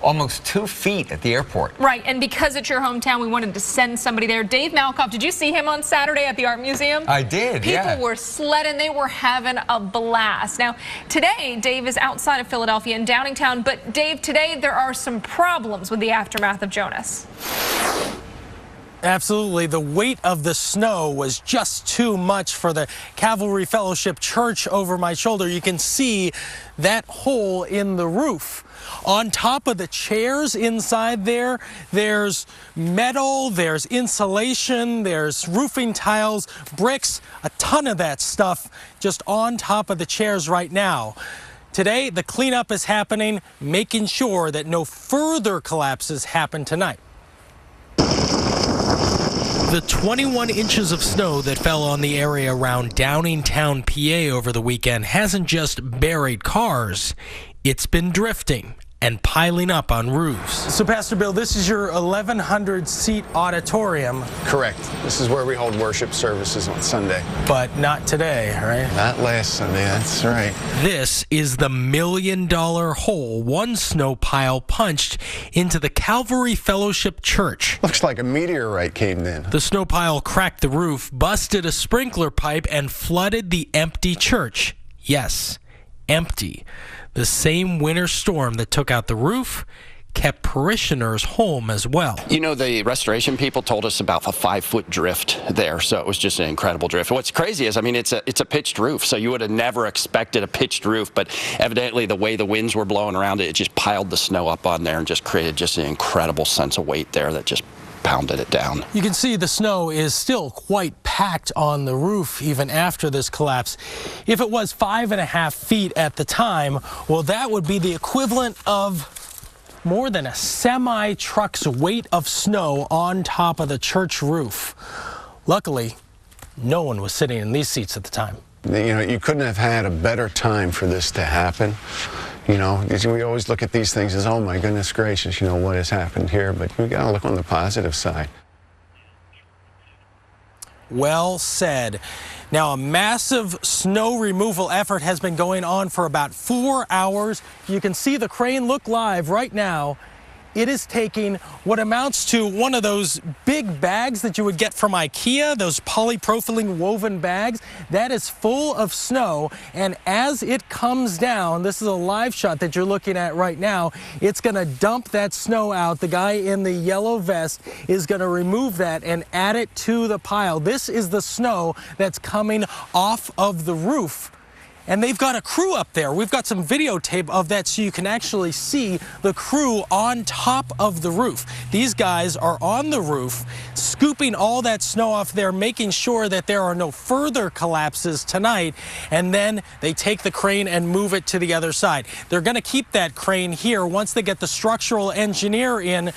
almost 2 feet at the airport. Right, and because it's your hometown, we wanted to send somebody there. Dave Malkoff, did you see him on Saturday at the Art Museum? I did, People were sledding. They were having a blast. Now, today, Dave is outside of Philadelphia in Downingtown, but Dave, today there are some problems with the aftermath of Jonas. Absolutely. The weight of the snow was just too much for the Calvary Fellowship Church over my shoulder. You can see that hole in the roof. On top of the chairs inside there, there's metal, there's insulation, there's roofing tiles, bricks, a ton of that stuff just on top of the chairs right now. Today, the cleanup is happening, making sure that no further collapses happen tonight. The 21 inches of snow that fell on the area around Downingtown, PA over the weekend hasn't just buried cars, it's been drifting and piling up on roofs. So, Pastor Bill, this is your 1,100-seat auditorium. Correct. This is where we hold worship services on Sunday. But not today, right? Not last Sunday, that's right. This is the $1 million hole one snow pile punched into the Calvary Fellowship Church. Looks like a meteorite came in. The snow pile cracked the roof, busted a sprinkler pipe, and flooded the empty church. Yes, empty. The same winter storm that took out the roof kept parishioners home as well. You know, the restoration people told us about a 5-foot drift there, so it was just an incredible drift. What's crazy is, I mean, it's a pitched roof, so you would have never expected a pitched roof, but evidently the way the winds were blowing around it, it just piled the snow up on there and just created just an incredible sense of weight there that just pounded it down. You can see the snow is still quite packed on the roof even after this collapse. If it was 5.5 feet at the time, well, that would be the equivalent of more than a semi-truck's weight of snow on top of the church roof. Luckily, no one was sitting in these seats at the time. You know, you couldn't have had a better time for this to happen. You know, we always look at these things as, oh my goodness gracious, you know, what has happened here, but we got to look on the positive side. Well said. Now, a massive snow removal effort has been going on for about 4 hours. You can see the crane look live right now. It is taking what amounts to one of those big bags that you would get from IKEA, those polypropylene woven bags. That is full of snow, and as it comes down, this is a live shot that you're looking at right now, it's going to dump that snow out. The guy in the yellow vest is going to remove that and add it to the pile. This is the snow that's coming off of the roof. And they've got a crew up there. We've got some videotape of that so you can actually see the crew on top of the roof. These guys are on the roof, scooping all that snow off there, making sure that there are no further collapses tonight. And then they take the crane and move it to the other side. They're going to keep that crane here. Once they get the structural engineer in,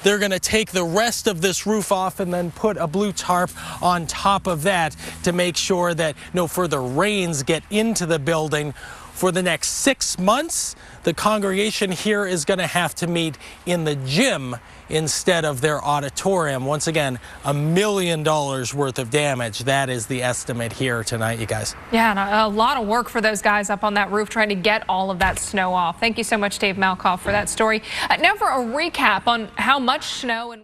they're going to take the rest of this roof off and then put a blue tarp on top of that to make sure that no further rains get into the building. For the next 6 months, the congregation here is going to have to meet in the gym instead of their auditorium. Once again, $1 million worth of damage. That is the estimate here tonight, you guys. Yeah, and a lot of work for those guys up on that roof trying to get all of that snow off. Thank you so much, Dave Malkoff, for that story. Now for a recap on how much snow and